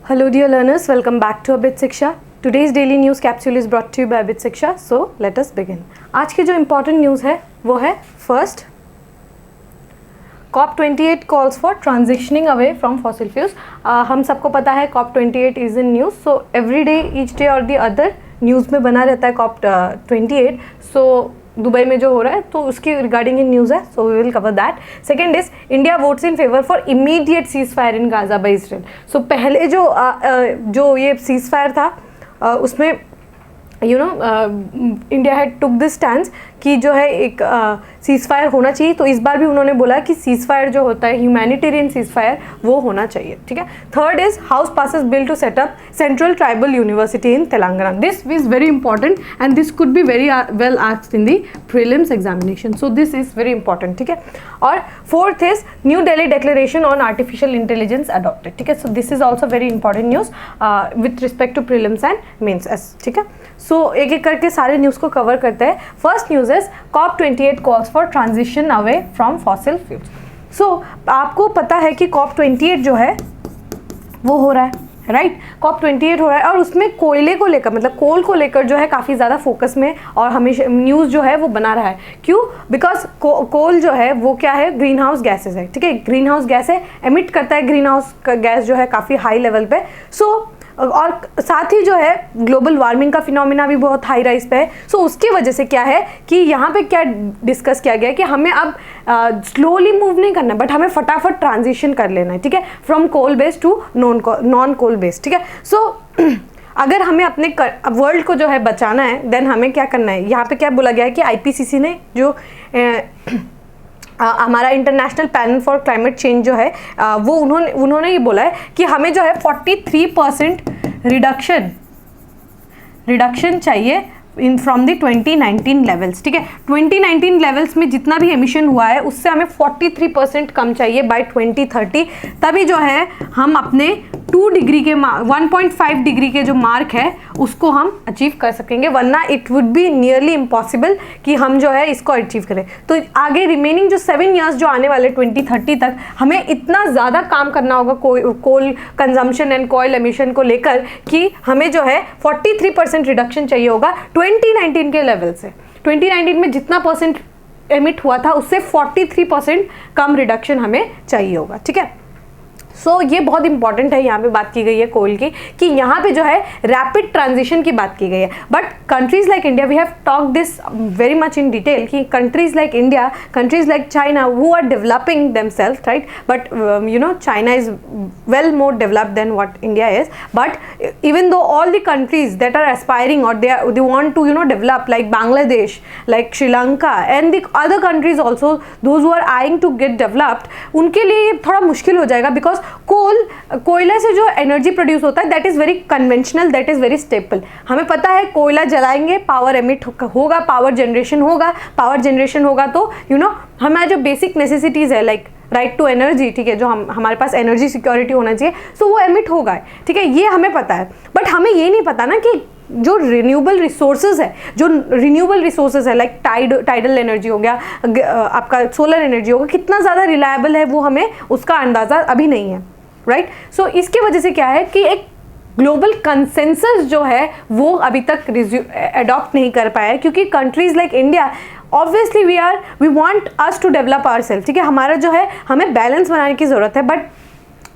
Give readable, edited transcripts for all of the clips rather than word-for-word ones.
Hello dear learners, welcome back to Abit Shiksha. Today's daily news capsule is brought to you by Abit Shiksha. So let us begin. आज की जो important news है वो है first, COP28 calls for transitioning away from fossil fuels. हम सबको पता है COP28 is in news, so every day, each day or the other news में बना रहता है COP28. So दुबई में जो हो रहा है तो उसकी रिगार्डिंग इन न्यूज़ है, so we will cover that. Second is India votes in favour for immediate cease fire in Gaza by Israel. So पहले जो ये सीज फायर था उसमें India had took this stand कि जो है एक सीज फायर होना चाहिए. तो इस बार भी उन्होंने बोला कि सीज फायर जो होता है ह्यूमैनिटेरियन सीज फायर वो होना चाहिए. ठीक है. Third is house passes bill to set up central tribal university in Telangana. This is very important and this could be very well asked in the prelims examination. So this is very important. ठीक है. और fourth is New Delhi declaration on artificial intelligence adopted. ठीक है. So this is also very important news with respect to prelims and mains. ठीक है. सो एक एक करके सारे न्यूज़ को कवर करते हैं. First news is COP28 calls for transition away from fossil fuels. So आपको पता है कि COP28 जो है वो हो रहा है, राइट. COP28 हो रहा है और उसमें कोयले को लेकर मतलब कोल को लेकर जो है काफ़ी ज़्यादा फोकस में और हमेशा न्यूज़ जो है वो बना रहा है. क्यों? बिकॉज कोल जो है वो क्या है, ग्रीन हाउस गैसेज है. ठीक है. ग्रीन हाउस गैस है, एमिट करता है ग्रीन हाउस गैस जो है काफ़ी हाई लेवल पे. और साथ ही जो है ग्लोबल वार्मिंग का फिनोमिना भी बहुत हाई राइज पे है. सो उसकी वजह से क्या है कि यहाँ पे क्या डिस्कस किया गया है कि हमें अब स्लोली मूव नहीं करना है बट हमें फटाफट ट्रांजिशन कर लेना है. ठीक है. From coal based to non coal based. ठीक है. सो अगर हमें अपने वर्ल्ड को जो है बचाना है देन हमें क्या करना है. यहाँ पे क्या बोला गया है कि IPCC ने जो हमारा international panel for climate change जो है वो उन्होंने ये बोला है कि हमें जो है 43% रिडक्शन चाहिए इन फ्रॉम द 2019 लेवल्स. ठीक है. 2019 लेवल्स में जितना भी एमिशन हुआ है उससे हमें 43% कम चाहिए बाय 2030. तभी जो है हम अपने 2 डिग्री के 1.5 डिग्री के जो मार्क है उसको हम अचीव कर सकेंगे. वरना it would be nearly impossible कि हम जो है इसको अचीव करें. तो आगे रिमेनिंग जो 7 ईयर्स जो आने वाले 2030 तक हमें इतना ज़्यादा काम करना होगा कोल कंजम्पशन एंड कोयल एमिशन को लेकर कि हमें जो है 43% रिडक्शन चाहिए होगा 2019 के लेवल से. 2019 में जितना परसेंट एमिट हुआ था उससे 43% कम रिडक्शन हमें चाहिए होगा. ठीक है. सो ये बहुत इंपॉर्टेंट है. यहाँ पे बात की गई है कोल की कि यहाँ पे जो है रैपिड ट्रांजिशन की बात की गई है. But countries like India we have talk this very much in detail कि countries like India, countries like China who are developing themselves, right. But China is well more developed than what India is. But even though all the countries that are aspiring और they want to develop like Bangladesh, like Sri Lanka and the other countries also those who are eyeing to get developed, उनके लिए ये थोड़ा मुश्किल हो जाएगा. Because कोयला से जो एनर्जी प्रोड्यूस होता है that is very conventional, that is very staple. हमें पता है कोयला जलाएंगे पावर एमिट होगा, पावर जनरेशन होगा तो हमारा जो बेसिक नेसेसिटीज है लाइक राइट टू एनर्जी, ठीक है, जो हमारे पास एनर्जी सिक्योरिटी होना चाहिए, सो वो एमिट होगा. ठीक है. ये हमें पता है. बट हमें ये नहीं पता ना कि जो रिन्यूएबल रिसोर्सेज है लाइक टाइडल एनर्जी हो गया, आपका सोलर एनर्जी होगा, कितना ज़्यादा रिलायबल है वो हमें उसका अंदाज़ा अभी नहीं है, राइट. सो इसके वजह से क्या है कि एक ग्लोबल कंसेंसस जो है वो अभी तक अडॉप्ट नहीं कर पाया है क्योंकि countries like India obviously we want us to develop ourself. ठीक है. हमारा जो है हमें बैलेंस बनाने की ज़रूरत है. बट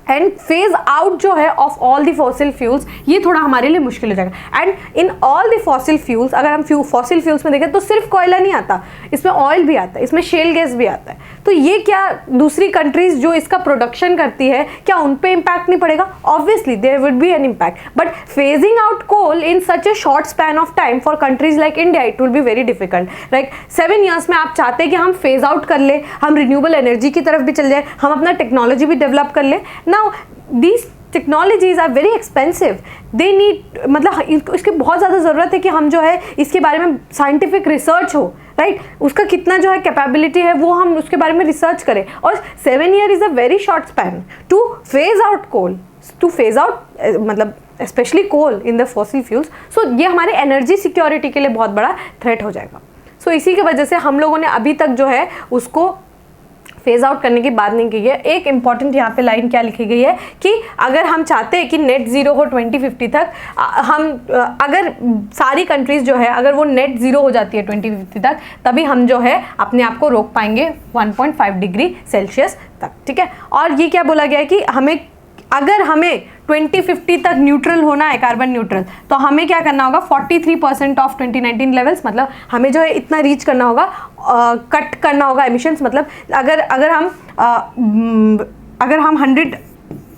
एंड फेज आउट जो है of all the fossil fuels ये थोड़ा हमारे लिए मुश्किल हो जाएगा. And in all the fossil fuels अगर हम फॉसिल फ्यूल्स में देखें तो सिर्फ कोयला नहीं आता, इसमें ऑयल भी आता है, इसमें शेल गैस भी आता है. तो ये क्या दूसरी कंट्रीज जो इसका प्रोडक्शन करती है क्या उन पे इम्पैक्ट नहीं पड़ेगा? Obviously there would be an impact. But phasing out coal in such a short span of time for countries like India it will be very difficult. Like 7 years में आप चाहते हैं कि हम फेज आउट कर ले, हम रिन्यूएबल एनर्जी की तरफ भी चल जाए, हम अपना टेक्नोलॉजी भी डेवलप कर ले. Now these technologies are very expensive. They need मतलब इसकी बहुत ज़्यादा ज़रूरत है कि हम जो है इसके बारे में साइंटिफिक रिसर्च हो, राइट. उसका कितना जो है कैपेबिलिटी है वो हम उसके बारे में रिसर्च करें. और 7 year is a very short span to phase out coal, to phase out मतलब specially coal in the fossil fuels. So ये हमारे एनर्जी सिक्योरिटी के लिए बहुत बड़ा थ्रेट हो जाएगा. सो इसी की वजह से हम लोगों ने अभी तक जो है उसको फेज आउट करने की बात नहीं की है। एक इंपॉर्टेंट यहाँ पे लाइन क्या लिखी गई है कि अगर हम चाहते हैं कि नेट ज़ीरो हो 2050 तक, हम अगर सारी कंट्रीज़ जो है अगर वो नेट ज़ीरो हो जाती है 2050 तक, तभी हम जो है अपने आप को रोक पाएंगे 1.5 डिग्री सेल्सियस तक, ठीक है। और ये क्या बोला गया है कि अगर हमें 2050 तक न्यूट्रल होना है, कार्बन न्यूट्रल, तो हमें क्या करना होगा, 43% ऑफ 2019 लेवल्स, मतलब हमें जो है इतना रीच करना होगा, कट करना होगा एमिशंस। मतलब अगर हम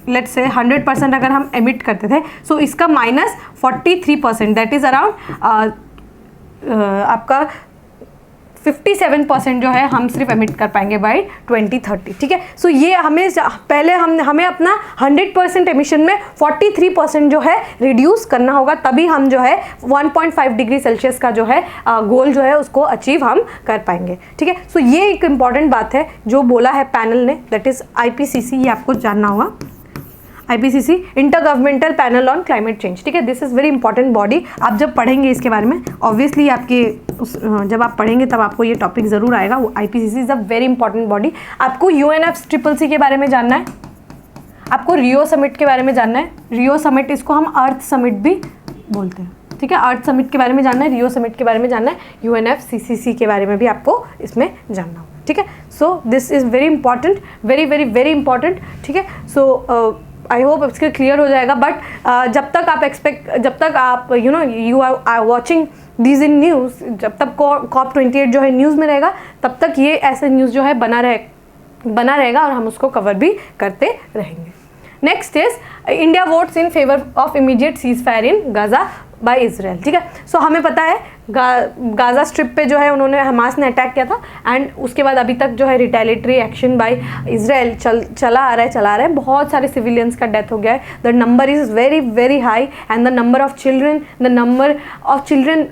100% अगर हम एमिट करते थे, सो इसका -43%, दैट इज़ अराउंड आपका 57% जो है हम सिर्फ एमिट कर पाएंगे बाय 2030, ठीक है। सो ये हमें अपना 100% एमिशन में 43% जो है रिड्यूस करना होगा, तभी हम जो है 1.5 डिग्री सेल्सियस का जो है गोल जो है उसको अचीव हम कर पाएंगे, ठीक है। सो ये एक इम्पॉर्टेंट बात है जो बोला है पैनल ने, दैट इज़ IPCC, ये आपको जानना होगा। IPCC, inter governmental panel on climate change, ठीक है। This is very important body. आप जब पढ़ेंगे इसके बारे में, ऑब्वियसली जब आप पढ़ेंगे तब आपको ये टॉपिक ज़रूर आएगा। IPCC is a very important body. आपको UNFCCC के बारे में जानना है, आपको रियो समिट के बारे में जानना है। रियो समिट, इसको हम अर्थ समिट भी बोलते हैं, ठीक है। अर्थ समिट के बारे में जानना है, रियो समिट के बारे में जानना है, UNFCCC के बारे में भी आपको इसमें जानना होगा, ठीक है। So this is very important, very very very important, ठीक है। सो आई होप इसके क्लियर हो जाएगा। बट जब तक आप you are watching these in news, जब तक COP28 जो है न्यूज़ में रहेगा, तब तक ये ऐसे न्यूज़ जो है बना रहेगा और हम उसको कवर भी करते रहेंगे। Next is India votes in favour of immediate cease fire in Gaza by Israel, ठीक है। सो हमें पता है गाजा स्ट्रिप पे जो है उन्होंने, हमास ने अटैक किया था, एंड उसके बाद अभी तक जो है रिटेलिटरी एक्शन बाय इजराइल चला आ रहा है। बहुत सारे सिविलियंस का डेथ हो गया है। The number is very very high and the number of children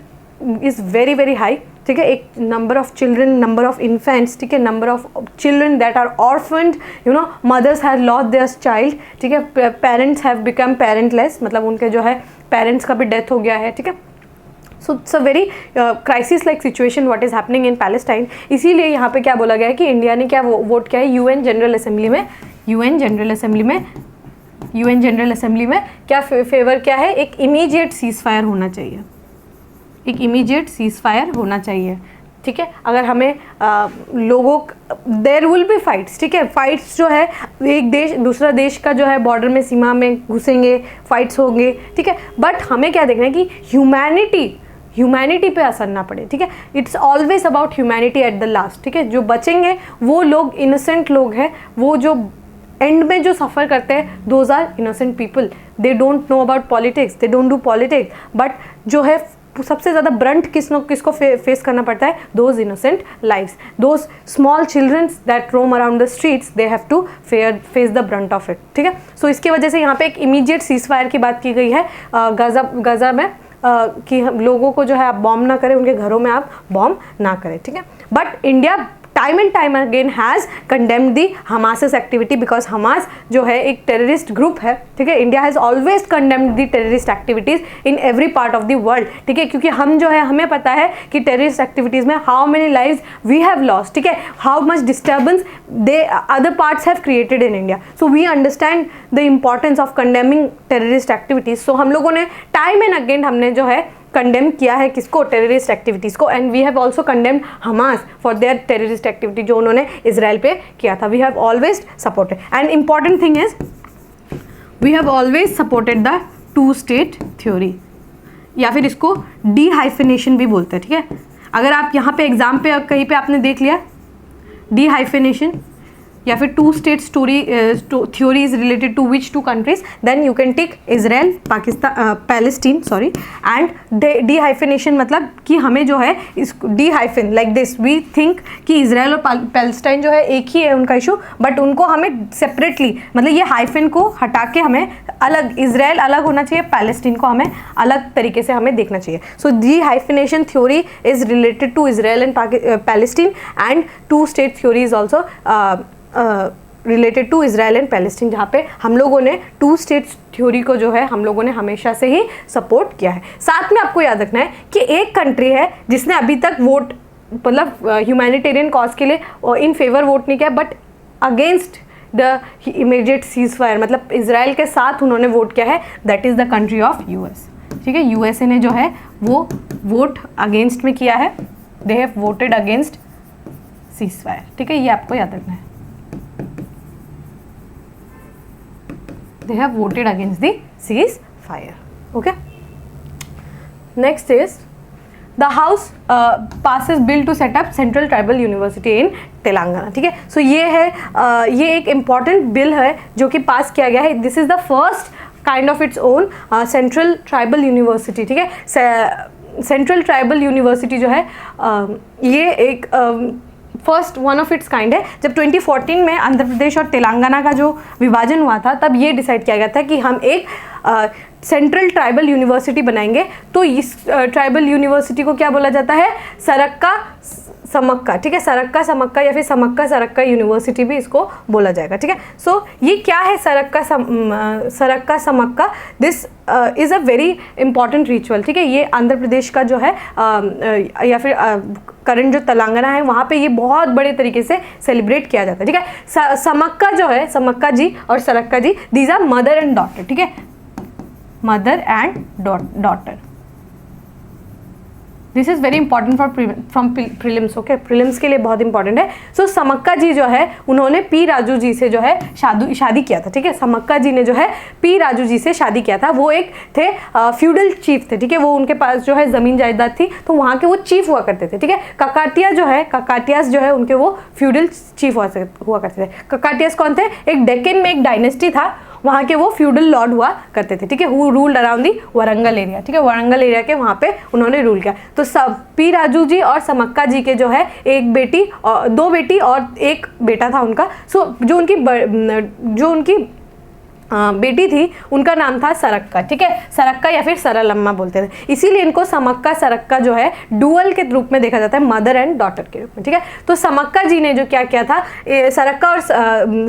is very very high, ठीक है। एक number of children, number of infants, ठीक है, number of children that are orphaned, mothers have lost their child, ठीक है। Parents have become parentless, मतलब उनके जो है पेरेंट्स का भी डेथ हो गया है, ठीक है। So it's a very crisis like situation what is happening in Palestine. इसीलिए यहाँ पे क्या बोला गया है कि इंडिया ने क्या वोट किया है UN जनरल असेंबली में क्या फेवर क्या है, एक इमीडिएट सीज फायर होना चाहिए, एक इमीडिएट सीज फायर होना चाहिए, ठीक है। अगर हमें देयर विल बी फाइट्स, ठीक है। फाइट्स जो है एक देश दूसरा देश का जो है बॉर्डर में, सीमा में घुसेंगे, फाइट्स होंगे, ठीक है। बट हमें क्या देखना है कि ह्यूमैनिटी पे असर ना पड़े, ठीक है। It's always about humanity at the last, ठीक है। जो बचेंगे वो लोग इनोसेंट लोग हैं, वो जो एंड में जो सफ़र करते हैं, those are innocent people, they don't know about politics, they don't do politics, but जो है सबसे ज़्यादा ब्रंट किसको फेस करना पड़ता है, those innocent lives, those small childrens that roam around the streets, they have to face the brunt of it, ठीक है। सो इसकी वजह से यहाँ पे एक इमीडिएट सीज फायर की बात की गई है गाजा में, कि हम लोगों को जो है आप बॉम्ब ना करें, उनके घरों में आप बॉम्ब ना करें, ठीक है। But India time and time again has condemned the Hamas's activity, because Hamas जो है एक टेररिस्ट ग्रुप है, ठीक है। India has always condemned the terrorist activities in every part of the world, ठीक है। क्योंकि हम जो है, हमें पता है कि टेररिस्ट एक्टिविटीज़ में how many lives we have lost, ठीक है, how much disturbance they other parts have created in India. So we understand the importance of condemning terrorist activities. So हम लोगों ने टाइम एंड अगेन हमने जो है condemn किया है किसको, टेररिस्ट एक्टिविटीज़ को, and we have also condemned Hamas for their terrorist activity जो उन्होंने इजराइल पे किया था। We have always supported, and important thing is we have always supported the 2 state theory, या फिर इसको डी-हाइफिनेशन भी बोलते हैं, ठीक है। अगर आप यहाँ पे एग्जाम पे कहीं पे आपने देख लिया डी-हाइफिनेशन या फिर 2 state theory is related to which 2 countries, then you can take Israel, Palestine, sorry, and dehyphenation, मतलब कि हमें जो है इस dehyphen like this, we think कि इजराइल और पैलेस्टाइन जो है एक ही है उनका इशू, बट उनको हमें सेपरेटली, मतलब ये हाइफिन को हटा के हमें अलग, इजराइल अलग होना चाहिए, पैलेस्टीन को हमें अलग तरीके से हमें देखना चाहिए। So dehyphenation theory is related to Israel and Palestine, and 2 state theory is also related to Israel and Palestine, जहाँ पे हम लोगों ने 2 स्टेट थ्योरी को जो है हम लोगों ने हमेशा से ही सपोर्ट किया है। साथ में आपको याद रखना है कि एक कंट्री है जिसने अभी तक वोट, मतलब ह्यूमैनिटेरियन कॉज के लिए इन फेवर वोट नहीं किया, but against the immediate cease fire, मतलब इसराइल के साथ उन्होंने वोट किया है, that is the country of US. ठीक है, यूएसए ने जो है वो वोट अगेंस्ट में किया है, they have voted against cease fire. ठीक है, ये आपको याद रखना है, they have voted against the cease fire. Okay, next is the house passes bill to set up central tribal university in Telangana. ठीक है, सो ये है ये एक इम्पॉर्टेंट बिल है जो कि पास किया गया है। This is the first kind of its own central tribal university. ठीक है, सेंट्रल ट्राइबल यूनिवर्सिटी जो है ये एक first one of its kind है। जब 2014 में आंध्र प्रदेश और तेलंगाना का जो विभाजन हुआ था तब ये डिसाइड किया गया था कि हम एक सेंट्रल ट्राइबल यूनिवर्सिटी बनाएंगे। तो इस ट्राइबल यूनिवर्सिटी को क्या बोला जाता है, सरक्का समक्का। ठीक है, सरक्का समक्का या फिर समक्का सरक्का यूनिवर्सिटी भी इसको बोला जाएगा। ठीक है, सो ये क्या है सरक्का Sammakka, this is a very important ritual. ठीक है, ये आंध्र प्रदेश का जो है या फिर करंट जो तेलंगाना है वहाँ पे ये बहुत बड़े तरीके से सेलिब्रेट किया जाता है। ठीक है, समक्का जो है, समक्का जी और Sarakka ji, these are mother and daughter. ठीक है, mother and daughter, this is very important from prelims. Okay, prelims के लिए बहुत इंपॉर्टेंट है। सो समक्का जी जो है उन्होंने पी राजू जी से जो है शादी किया था। ठीक है, समक्का जी ने जो है पी राजू जी से शादी किया था। वो एक थे फ्यूडल चीफ थे। ठीक है, वो उनके पास जो है ज़मीन जायदाद थी, तो वहाँ के वो चीफ हुआ करते थे। ठीक है, ककाटियास जो है उनके वो फ्यूडल चीफ हुआ करते थे। ककाटियास कौन थे, एक डेक्कन में एक डायनेस्टी था, वहाँ के वो फ्यूडल लॉर्ड हुआ करते थे। ठीक है, who ruled around the Warangal area. ठीक है, वारंगल एरिया के वहाँ पे उन्होंने रूल किया। तो सब पी राजू जी और समक्का जी के जो है एक बेटी और दो बेटी और एक बेटा था उनका। सो जो उनकी बेटी थी उनका नाम था सरक्का। ठीक है, सरक्का या फिर सरलम्मा बोलते थे, इसीलिए इनको समक्का सरक्का जो है डुअल के रूप में देखा जाता है, मदर एंड डॉटर के रूप में। ठीक है, तो समक्का जी ने जो क्या किया था,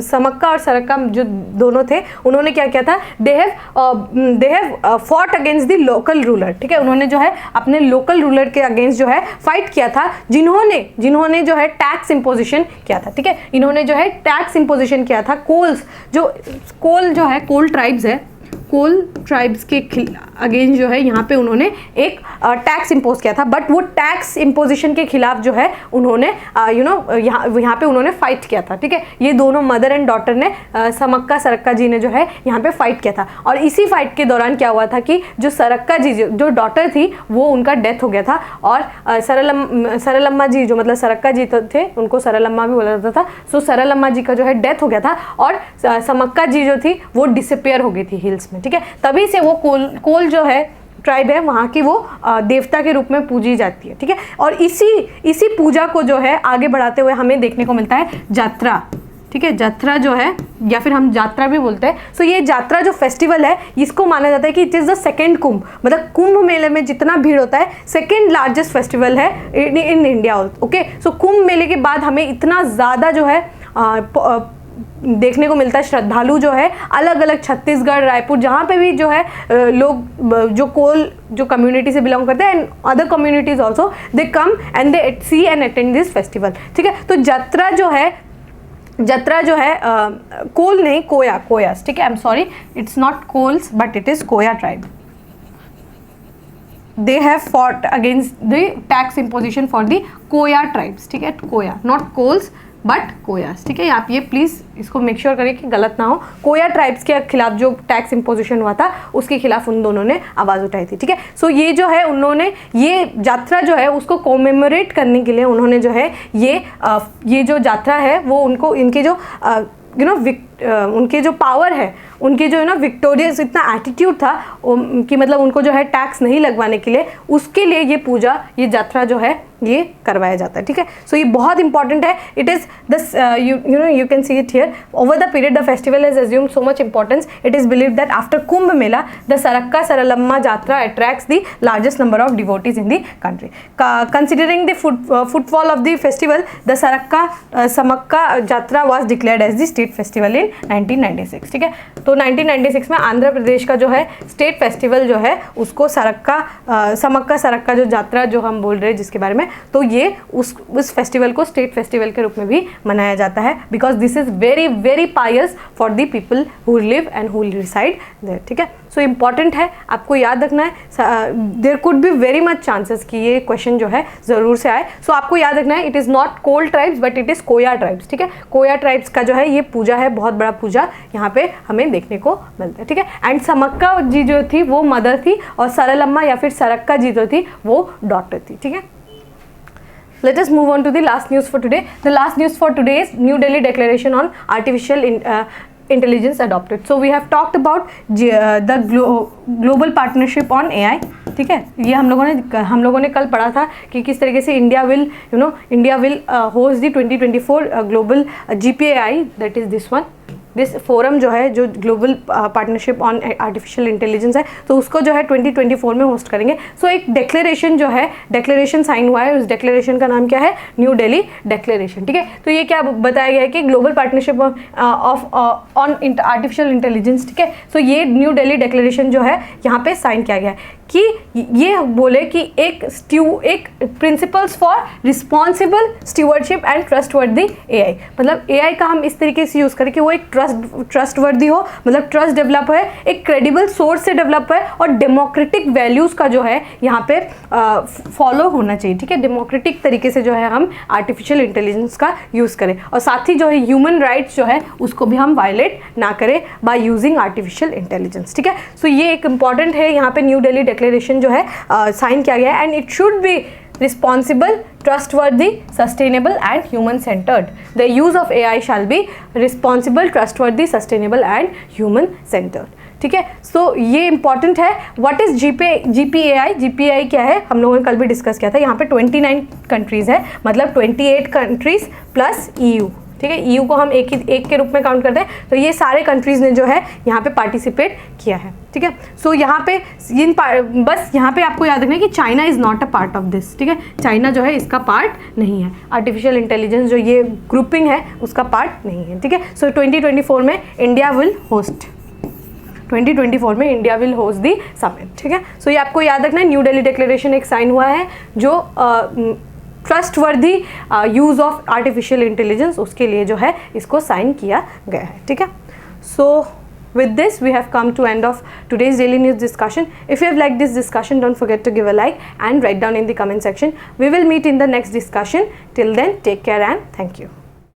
समक्का और सरक्का जो दोनों थे उन्होंने क्या किया था, दे have fought against the local ruler. ठीक है, उन्होंने जो है अपने लोकल रूलर के अगेंस्ट जो है फाइट किया था, जिन्होंने जो है टैक्स इम्पोजिशन किया था। ठीक है, इन्होंने जो है टैक्स इम्पोजिशन किया था, कोल जो है कोल ट्राइब्स है, कोल ट्राइब्स के अगेंस्ट जो है यहाँ पे उन्होंने एक टैक्स इम्पोज किया था। बट वो टैक्स इम्पोजिशन के खिलाफ जो है उन्होंने यहाँ पे उन्होंने फाइट किया था। ठीक है, ये दोनों मदर एंड डॉटर ने समक्का सरक्का जी ने जो है यहाँ पे फाइट किया था। और इसी फाइट के दौरान क्या हुआ था कि जो सरक्का जी जो डॉटर थी वो उनका डेथ हो गया था, और सरलम्मा जी जो मतलब सरक्का जी थे उनको सरलम्मा भी बोला जाता था। सो सरलम्मा जी का जो है डेथ हो गया था और समक्का जी जो थी वो डिसअपियर हो गई थी हिल्स में। ठीक है, तभी से वो कोल जो है ट्राइब है वहाँ की वो देवता के रूप में पूजी जाती है। ठीक है, और इसी पूजा को जो है आगे बढ़ाते हुए हमें देखने को मिलता है जात्रा। ठीक है, जात्रा जो है या फिर हम जात्रा भी बोलते हैं। सो ये जात्रा जो फेस्टिवल है इसको माना जाता है कि इट इज़ द सेकेंड कुंभ, मतलब कुंभ मेले में जितना भीड़ होता है सेकेंड लार्जेस्ट फेस्टिवल है इन इंडिया। ओके, सो कुंभ मेले के बाद हमें इतना ज़्यादा जो है देखने को मिलता है, श्रद्धालु जो है अलग अलग छत्तीसगढ़, रायपुर, जहाँ पे भी जो है लोग जो कम्युनिटी से बिलोंग करते हैं and other communities also, they come and they see and attend this festival. ठीक है, तो जत्रा जो है कोल नहीं, कोयास। ठीक है, I am sorry, it's not Kols but it is Koya tribe. They have fought against the tax imposition for the Koya tribes. ठीक है, कोया, नॉट कोल्स बट कोयास। ठीक है, आप ये प्लीज़ इसको मेक श्योर करिए कि गलत ना हो। कोया ट्राइब्स के खिलाफ जो टैक्स इम्पोजिशन हुआ था उसके खिलाफ उन दोनों ने आवाज़ उठाई थी। ठीक है, सो ये जो है उन्होंने ये जात्रा जो है उसको कॉमेमोरेट करने के लिए उन्होंने जो है ये जो जात्रा है वो उनको इनके जो उनके जो पावर है, उनके जो है ना विक्टोरियस इतना एटीट्यूड था कि मतलब उनको जो है टैक्स नहीं लगवाने के लिए, उसके लिए ये पूजा, ये जात्रा जो है ये करवाया जाता है। ठीक है, सो ये बहुत इंपॉर्टेंट है। It is this you can see it here, over the period the festival has assumed so much importance, it is believed that after Kumbh Mela the Sarakka Saralamma Jatra attracts the largest number of devotees in the country. Considering the footfall of the festival, the Sarakka Sammakka Jatra was declared as the state festival in 1996। ठीक है, तो 1996 में आंध्र प्रदेश का जो है state festival जो है उसको समक्का सरक्का जो जात्रा जो हम बोल रहे हैं जिसके बारे में, है, तो ये उस फेस्टिवल को स्टेट फेस्टिवल के रूप में भी मनाया जाता है, because this is very very pious for the people who live and who reside there, ठीक है। सो इम्पॉर्टेंट है, आपको याद रखना है, there could be very much chances कि ये क्वेश्चन जो है ज़रूर से आए। सो आपको याद रखना है, it is not Kol tribes but it is Koya tribes, ठीक है। कोया ट्राइब्स का जो है ये पूजा है, बहुत बड़ा पूजा यहाँ पे हमें देखने को मिलता है, ठीक है। एंड समक्का जी जो थी वो मदर थी, और सरलम्मा या फिर सरक्का जी जो थी वो डॉटर थी, ठीक है। Let us move on to the last news for today. The last news for today is New Delhi Declaration on Artificial Intelligence adopted. So we have talked about the global partnership on AI. ठीक है, ये हम लोगों ने कल पढ़ा था कि किस तरीके से India will host the 2024 global GPAI, that is this one, this forum जो है, जो global partnership on artificial intelligence है, तो उसको जो है 2024 में होस्ट करेंगे। सो एक डिक्लेरेशन जो है, डिक्लेरेशन साइन हुआ है, उस डिक्लेरेशन का नाम क्या है, न्यू दिल्ली डिक्लेरेशन, ठीक है। तो ये क्या बताया गया है कि global partnership of on artificial intelligence, ठीक है। सो ये न्यू दिल्ली डिक्लेरेशन जो है यहाँ पे साइन किया गया है कि ये बोले कि एक principles for responsible stewardship and trustworthy AI, मतलब AI का हम इस तरीके से यूज़ करें कि वो एक ट्रस्टवर्दी हो, मतलब ट्रस्ट डेवलप है, एक क्रेडिबल सोर्स से डेवलप है, और डेमोक्रेटिक वैल्यूज़ का जो है यहाँ पे फॉलो होना चाहिए, ठीक है। डेमोक्रेटिक तरीके से जो है हम आर्टिफिशियल इंटेलिजेंस का यूज़ करें, और साथ ही जो है ह्यूमन राइट्स जो है उसको भी हम वायलेट ना करें बाय यूजिंग आर्टिफिशियल इंटेलिजेंस, ठीक है। सो ये एक इंपॉर्टेंट है, यहाँ पे न्यू दिल्ली डिक्लेरेशन जो है साइन किया गया है, and it should be responsible, trustworthy, sustainable and human centered. The use of AI shall be responsible, trustworthy, sustainable and human centered. ठीक है, सो ये इंपॉर्टेंट है। What is GPAI? GPAI क्या है, हम लोगों ने कल भी डिस्कस किया था। यहाँ पे 29 कंट्रीज़ है, मतलब 28 कंट्रीज़ प्लस EU, ठीक है। EU को हम एक के रूप में काउंट करते हैं, तो ये सारे कंट्रीज़ ने जो है यहाँ पे पार्टिसिपेट किया है, ठीक है। सो यहाँ पे बस यहाँ पे आपको याद रखना है कि China is not a part of this, ठीक है। चाइना जो है इसका पार्ट नहीं है, आर्टिफिशियल इंटेलिजेंस जो ये ग्रुपिंग है उसका पार्ट नहीं है, ठीक है। सो 2024 में इंडिया विल होस्ट 2024 में India will host the summit, ठीक है। सो ये आपको याद रखना है, न्यू दिल्ली डिक्लेरेशन एक साइन हुआ है जो trustworthy use of artificial intelligence, उसके लिए जो है इसको साइन किया गया है, ठीक है। सो with this we have come to end of today's daily news discussion. If you have liked this discussion, don't forget to give a like and write down in the comment section. We will meet in the next discussion. Till then, take care and thank you.